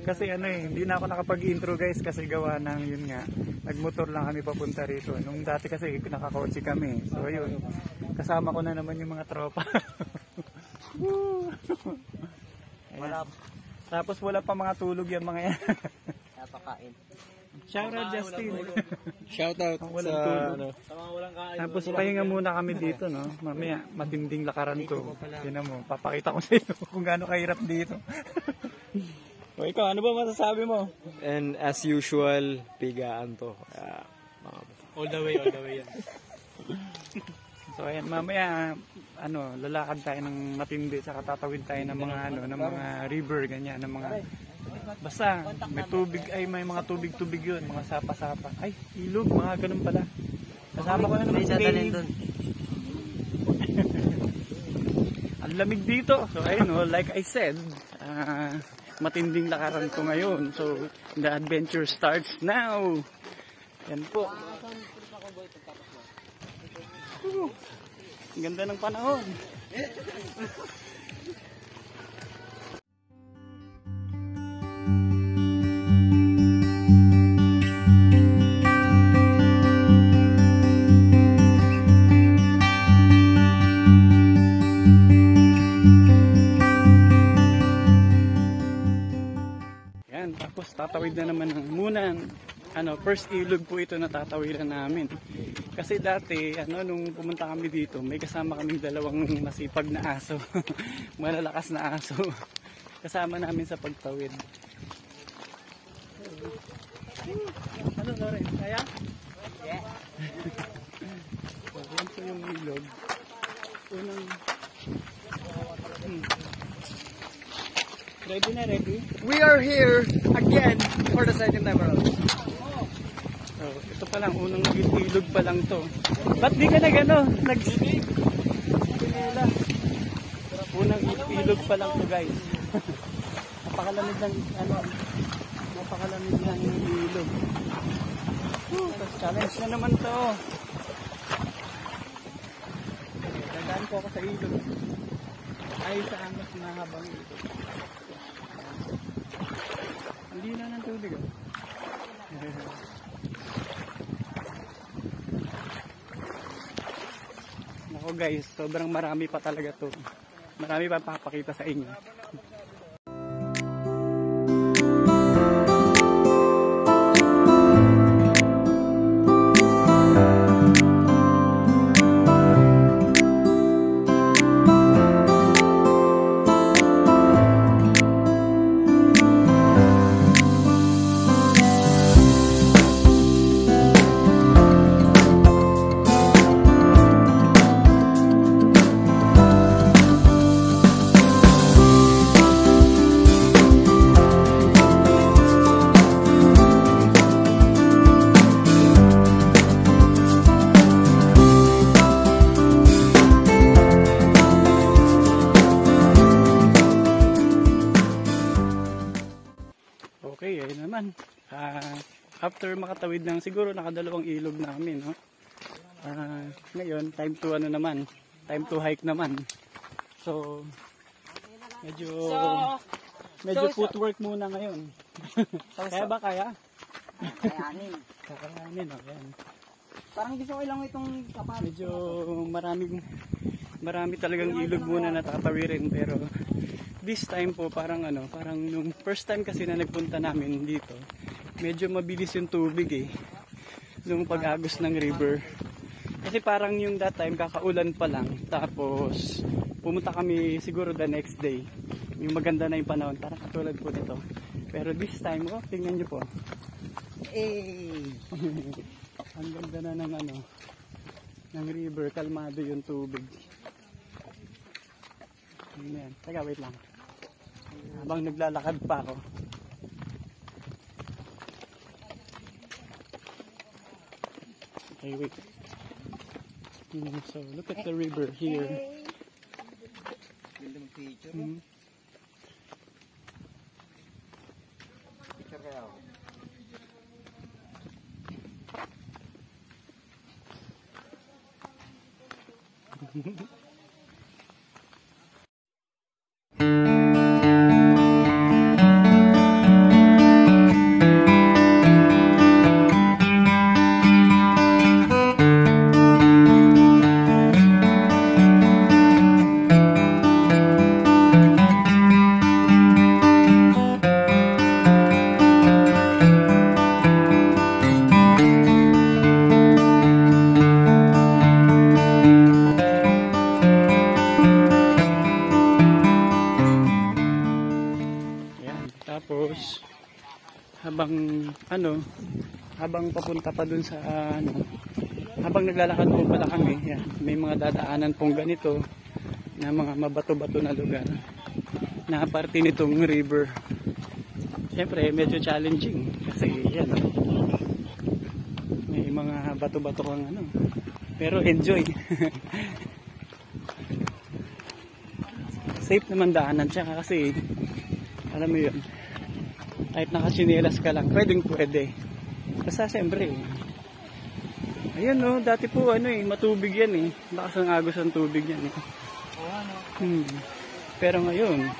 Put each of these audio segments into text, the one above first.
Kasi ano eh, hindi na ako nakapag-intro guys kasi gawa ng yun nga. Nagmotor lang kami papunta rito. Nung dati kasi nakakotse kami. So yun, kasama ko na naman yung mga tropa. Tapos wala pa mga tulog yan mga yan. Napakain. Shoutout Justin. Shoutout Walang sa tulog. ano. Tapos pahinga muna kami dito, no? Mamaya matinding lakaran to. Tingnan mo, papakita ko sa iyo kung gaano kahirap dito. O ikaw, ano ba masasabi mo? And as usual, pigaan to. All the way yan. So ayan, mamaya ano, lalakad tayo ng matindi saka tatawid tayo ng mga ano, ng mga river ganyan, ng mga basta may tubig ay may mga tubig-tubig 'yun, mga sapa-sapa. Ay, ilog, mga ganun pala. Kasama ko na naman si Babe. Ang lamig dito. So ayun, oh, like I said, matinding lakaran ko ngayon. So the adventure starts now. Yan po. Ang ganda ng panahon. Yan, tapos tatawid na naman ng munan. Ano, first ilog po ito na tatawiran namin. Kasi dati, ano, nung pumunta kami dito, may kasama kaming dalawang masipag na aso. Malalakas na aso. Kasama namin sa pagtawid. Ano, Loren? Kaya? Yeah. So, yan po yung ilog. Unang... Ready na, ready? We are here again for the second time around. So, ito pa lang, unang ilog pa lang to. Ba't di ka nag-ano? Nag-pinela. Unang ilog pa lang to guys. Napakalamig ng, ano, napakalamig ng ilog. Tapos challenge na naman to. Dadaan ko ako sa ilog. Ay sa angas na habang ilog. Hindi na ng tubig oh. Nako guys, sobrang marami pa talaga to. Marami pa papakita sa inyo. Okay, ayun naman. After makatawid ng siguro nakadalawang ilog namin, no? Ngayon, time to ano naman, time to hike naman. So, medyo footwork muna ngayon. Kaya ba kaya? Kayanin. Kakayanin, okay. Parang gusto ko lang itong kapat. Medyo marami talagang ilog muna na tatawirin, pero this time po parang ano, parang nung first time kasi na nagpunta namin dito, medyo mabilis yung tubig eh. Nung pag-agos ng river. Kasi parang yung that time kakaulan pa lang, tapos pumunta kami siguro the next day. Yung maganda na yung panahon, parang katulad po nito. Pero this time, oh, tingnan nyo po. Ang ganda na ng ano, ng river, kalmado yung tubig. Ayan. Teka, wait lang. Habang naglalakad pa ako. Okay, wait. So, look at the river here. Ganda ng picture. Picture kaya ako. ano, habang papunta pa dun sa ano, habang naglalakad po pala kami, yan, may mga dadaanan pong ganito na mga mabato-bato na lugar na parte nitong river. Siyempre medyo challenging kasi yan, may mga bato-bato kang ano, pero enjoy. Safe naman daanan siya kasi alam mo yun, kahit nakasinelas ka lang pwede. Basta siyempre ayan no, dati po ano matubig yan lakas ng agos ng tubig yan pero ngayon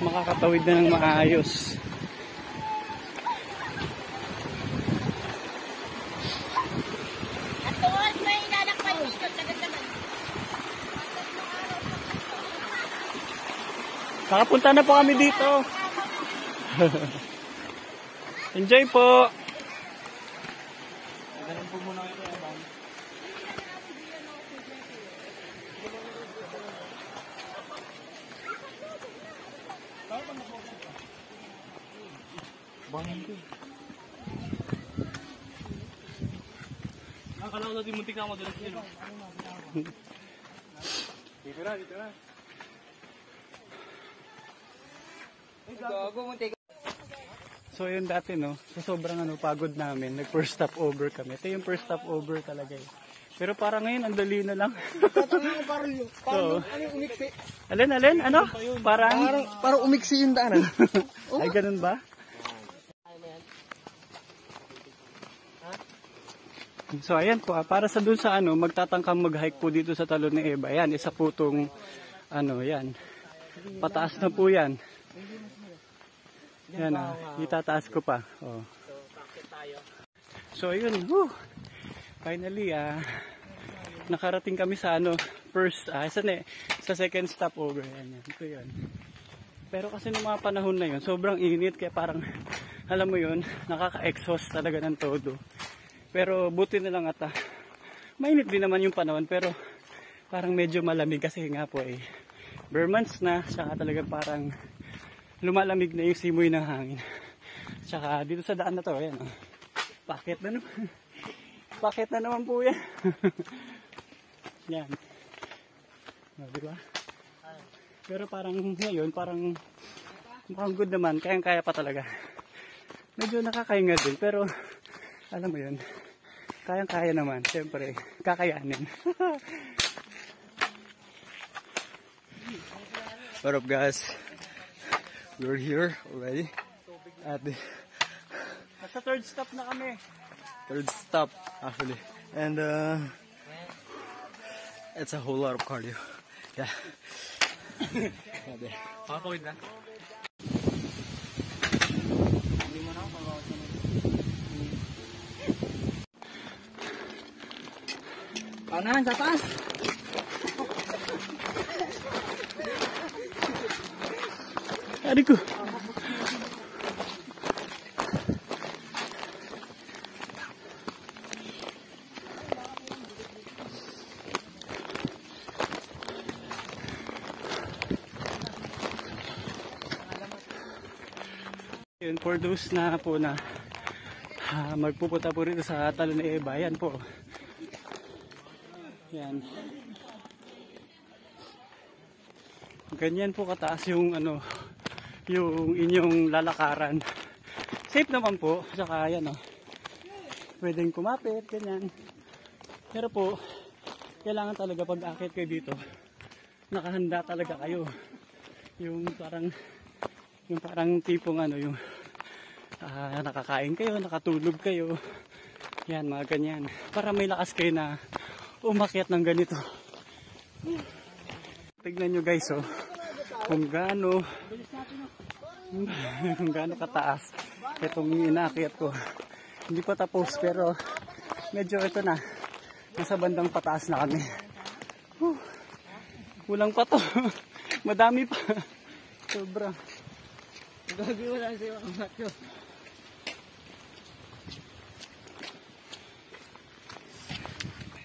makakatawid na ng maayos. Nakapunta na po kami dito. Enjoy po. Ganun po muna kayo, Evan. Bangin ko. Nakakala ko natin muntik na ako doon. Dito na. Gago, muntik. So yun dati no, sa sobrang pagod namin, nag first stop over kami. Ito yung first stop over talaga Pero parang ngayon, ang dali na lang. So, umiksi. alin? Ano? Parang umiksi yung daanan. Ay, ganun ba? So ayan po, para sa dun sa magtatangkang mag-hike po dito sa Talon ni Eva. Yan, isa po tong yan. Pataas na po yan. Yan itataas ko pa. Oh. So ayun, finally nakarating kami sa first sa second stopover. Yan. Ito yan. Pero kasi nung mga panahon na yun, sobrang init kaya parang alam mo yun, nakaka-exhaust talaga ng todo. Pero buti na lang at mainit din naman yung panahon pero parang medyo malamig kasi nga po bare months na, saka talaga parang lumalamig na yung simoy ng hangin. Saka dito sa daan na to, ayan, pakit na naman. Pakit na naman po yan. Yan. Diba? Pero parang ngayon, parang mukhang good naman, kayang-kaya pa talaga. Medyo nakakahinga din, pero alam mo yun, kayang-kaya naman. Siyempre, kakayanin. What up, guys? We're here already at the Nasa third stop na kami. third stop, actually. And it's a whole lot of cardio. Yeah. Pakapawid na. Paunahan sa taas. Ari ko. Yun, for those na po na magpupunta po rito sa Talon ni Eva, yan po. Yan. Ganyan po kataas yung yung inyong lalakaran. Safe naman po, saka yan pwedeng kumapit, ganyan. Pero po, kailangan talaga pag akit kayo dito, nakahanda talaga kayo. Yung parang tipong yung nakakain kayo, nakatulog kayo. Yan, mga ganyan. Para may lakas kayo na umakyat ng ganito. Tignan nyo guys, kung gaano kataas itong inaakyat ko. Hindi pa tapos pero medyo ito na. Nasa bandang pataas na kami. Kulang pa to. Madami pa. Sobra. Gagawin lang sa'yo ang macho.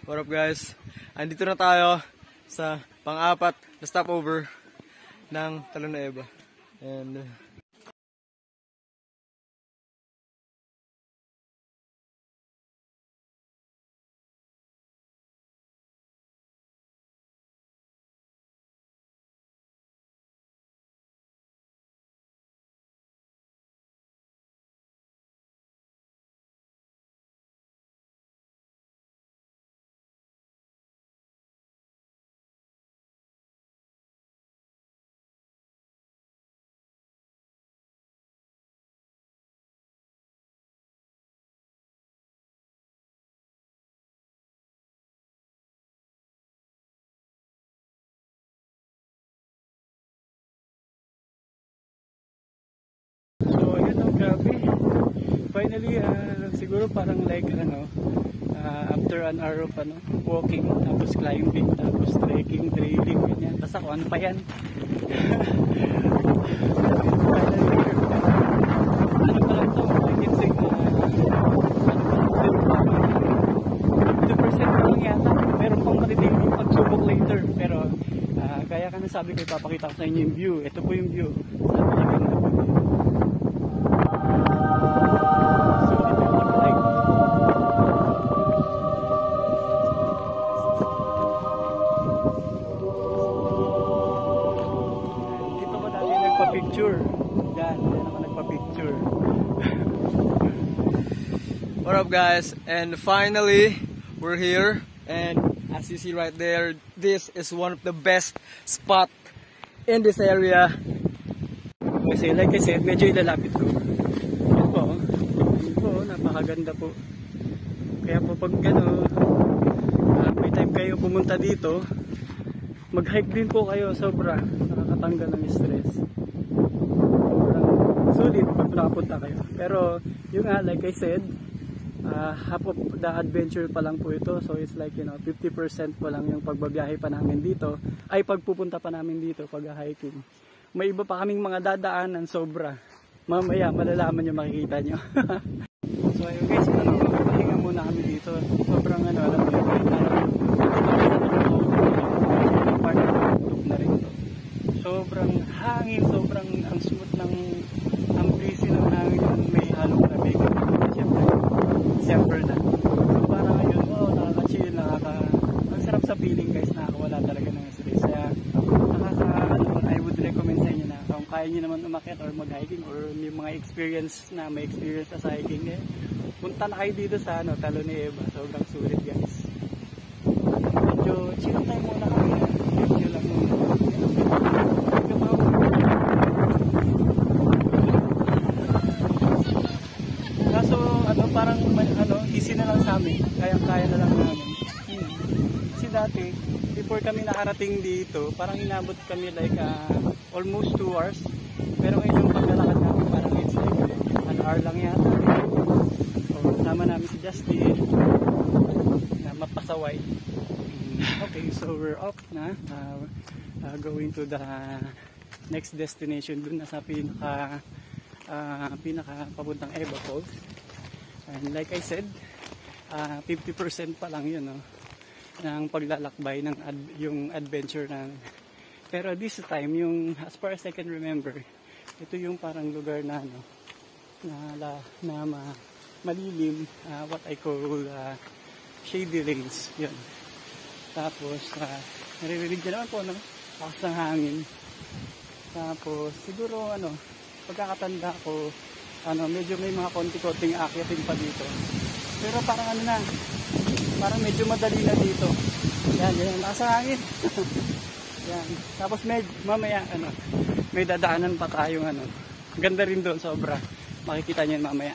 What up, guys? Andito na tayo sa pang-apat na stopover ng Talon ni Eva. And finally, siguro parang like after an hour of walking, tapos climbing, tapos trekking, trailing, ganyan. Basta kung ano pa yan. Ano pa lang to, I can say na 50% pa lang yata. Meron pang matitinding pagsubok later. Pero kaya ka na sabi ko, ipapakita ko sa inyo yung view. Ito po yung view. Napakaganda po. Picture. Diyan ako nagpa-picture. What up guys? And finally, we're here. And as you see right there, this is one of the best spot in this area. Kasi like I said, medyo ilalapit ko. Yan po. Yan po, napakaganda po. Kaya po pag may time kayo pumunta dito, mag-hike din po kayo, sobra. Nakakatanggal ng stress. Sulit pag nakapunta kayo. Pero yung like I said, half of the adventure pa lang po ito. So it's like 50% pa lang yung pagbabiyahe pa namin dito. Ay pagpupunta pa namin dito pag-hiking. May iba pa kaming mga dadaanan sobra. Mamaya malalaman nyo, makikita nyo. So ayun guys, pahinga muna kami dito. Sobrang alam mo na rin to. Sobrang hangin, sobrang ang smooth ng ang breezy ng hangin, may halong lamig. Siyempre na. So parang ngayon, nakaka-chill, ang sarap sa feeling guys, nakakawala talaga ng stress. Kaya I would recommend sa inyo na kung kaya nyo naman umakyat or mag-hiking or may mga experience na may experience sa hiking, punta na kayo dito sa Talo ni Eva. Sobrang sulit guys. Medyo chill time muna kami. Chill lang muna. Kaso parang easy na lang sa amin. Kaya na lang namin. Kasi dati, before kami nakarating dito, parang inabot kami like almost 2 hours. Pero ngayon yung paglalakad namin, parang it's like an hour lang yata. So, sama namin si Justin na mapasaway. Okay, so we're off na. Going to the next destination dun na sa pinaka papuntang Eva Falls. And like I said, 50% pa lang yun ng paglalakbay ng yung adventure na. Pero this time, yung as far as I can remember, ito yung parang lugar na malilim, what I call shady lanes. Yun. Tapos naririnig nyo naman po lakas ng hangin. Tapos siguro pagkakatanda ko, medyo may mga konti-konting akyatin pa dito. Pero parang parang medyo madali na dito. Yan, lakas ng hangin. Yan. Tapos mamaya may dadaanan pa tayong ganda rin doon, sobra. Makikita niyo mamaya.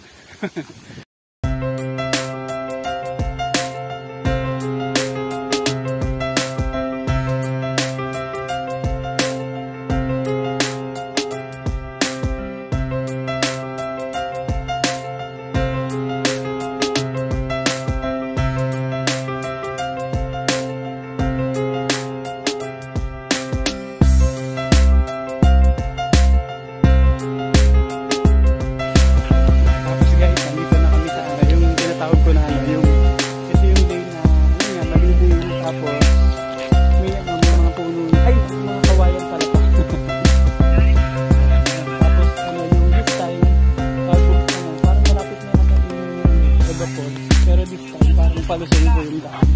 Palusong po yung daan.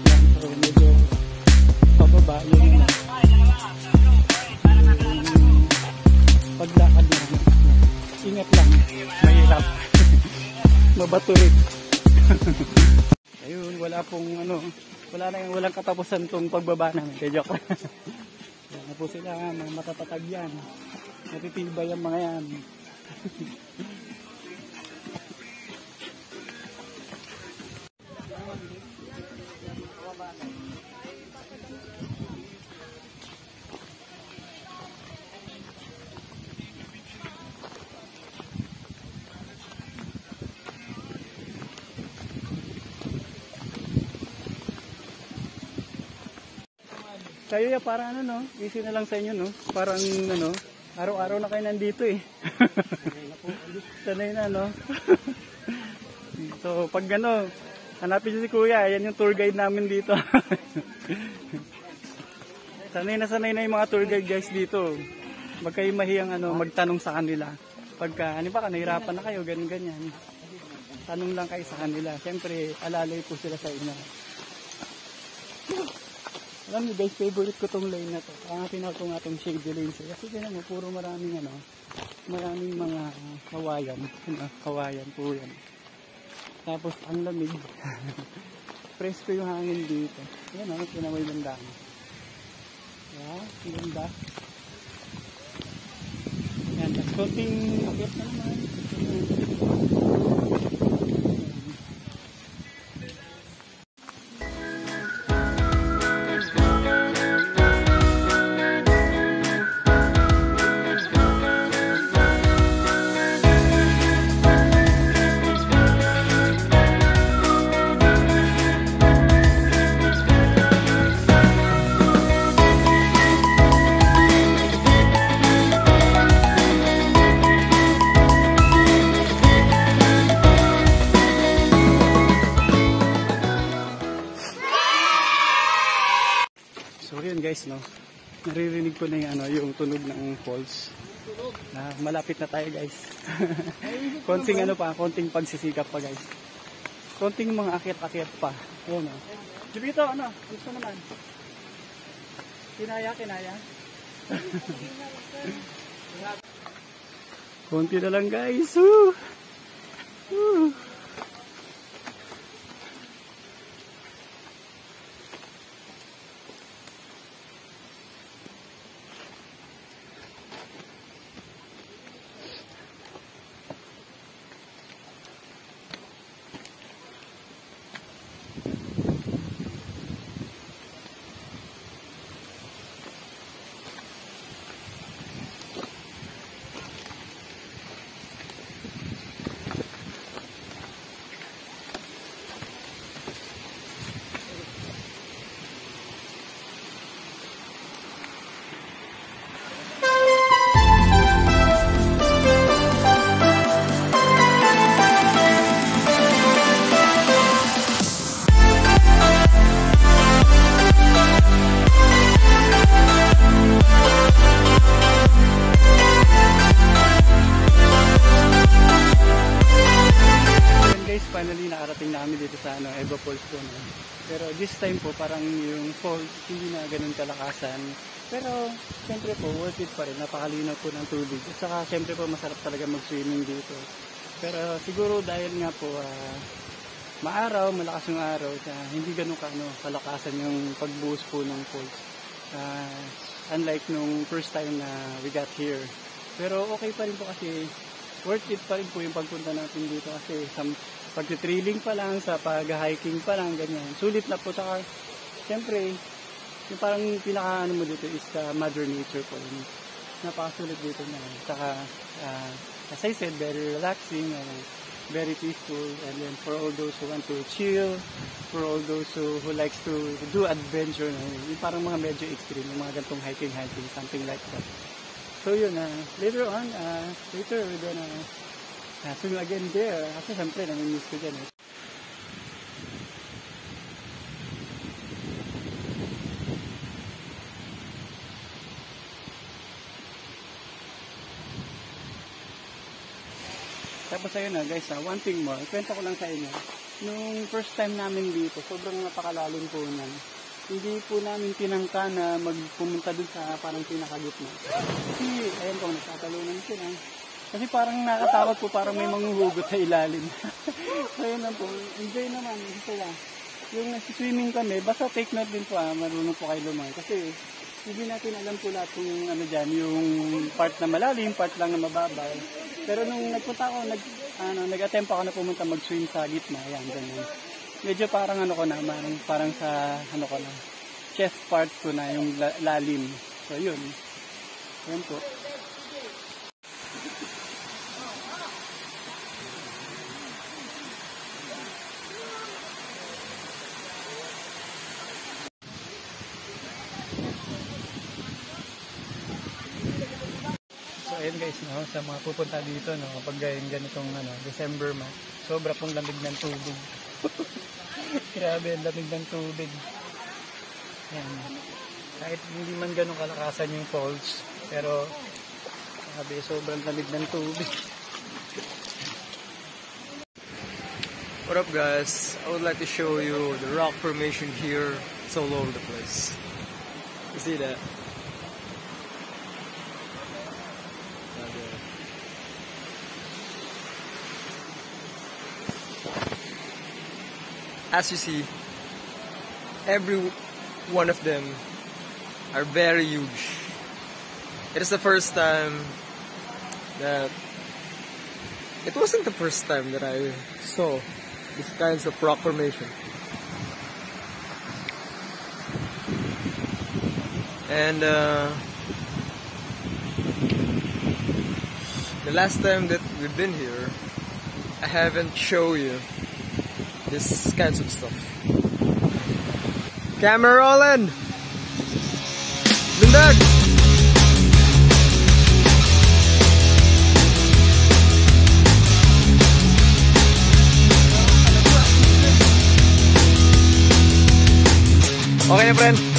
Yan, so medyo pababa yung paglakad namin. Ingat lang, mahirap. Mabaturik. Ayun, walang katapusan tong pagbaba namin. Kaya joke. Yan na po sila, matatatag yan. Natitibay ang mga yan. Kayo ya, parang ano no, easy na lang sa inyo no. Parang ano, araw-araw na kayo nandito eh. Sanay na no. So pag ano, hanapin si Kuya, yan yung tour guide namin dito. sanay na yung mga tour guide guys dito. Wag kayo mahiyang ano, magtanong sa kanila. Pagka, ano ba, nahirapan na kayo, ganyan. Tanong lang kayo sa kanila. Siyempre, alalay po sila sa inyo. Alam niyo guys, favorite ko tong lane na to. Ang tinawag nga tong shady lane. Kasi tinan mo, puro maraming ano, maraming mga kawayan. Kawayan po yan. Tapos ang lamig. Presko yung hangin dito. Yan o, pinamay ng dami. Yeah, ang ganda. Yan, tapos konting akit na naman. So yun guys, no, naririnig ko na yung, ano, yung tunog ng falls. Malapit na tayo guys. Konting ano pa, konting pagsisikap pa guys. Konting mga akyat-akyat pa. Ayun, no. Dito, ano, gusto naman. Kinaya. Konti na lang guys. Woo! Woo! Finally nakarating na kami dito sa ano, Eva Falls po, no? Pero this time po parang yung falls hindi na ganun kalakasan, pero syempre po worth it pa rin, napakalinaw po ng tubig at saka syempre po masarap talaga mag swimming dito. Pero siguro dahil nga po maaraw, malakas yung araw kaya hindi ganun kalakasan yung pagbuhos po ng falls, unlike nung first time na we got here. Pero okay pa rin po kasi worth it pa rin po yung pagpunta natin dito kasi pag-trailing pa lang, sa pag-hiking pa lang, ganyan. Sulit na po. Saka, siyempre, yung parang pinaka-ano mo dito is mother nature po. Napakasulit dito na. Saka, as I said, very relaxing, very peaceful. And then, for all those who want to chill, for all those who likes to do adventure, yung parang mga medyo extreme, yung mga gantong hiking, something like that. So, yun, later on, we're gonna swim again there. Kasi siyempre, namimiss ko dyan eh. Tapos ayun na guys, one thing more. Kwento ko lang sa inyo. Nung first time namin dito, sobrang napakalalim po niyan. Hindi po namin tinangka na magpumunta dun sa parang pinakagitna. Kasi, ayun po, nagtatalunan sila. Kasi parang nakatakot po, parang may manghuhugot sa ilalim. So yun lang po, enjoy naman. Kaya, yung nag-swimming kami, basta take note din po marunong po kayo lumangoy. Kasi hindi natin alam po lahat kung ano dyan, yung part na malalim, part lang na mababay. Pero nung nagpunta ako, nag-attempt ako na pumunta mag-swim sa gitna, yan, ganyan. Medyo parang ano ko na, parang sa ano ko na, chest part ko na, yung lalim. So yun, yan po. yun guys, no, sa mga pupunta dito, no, kapag ganitong ano, December month, sobra pong lamig ng tubig. Grabe, ang lamig ng tubig. Yan. Kahit hindi man ganun kalakasan yung falls, pero grabe, sobrang lamig ng tubig. What up guys, I would like to show you the rock formation here. It's all over the place. You see that? As you see, every one of them are very huge. It is the first time that it wasn't the first time that I saw these kinds of rock formation. And the last time that we've been here, I haven't shown you this kinds of stuff. Camera rolling! Lundag! Okay na friend?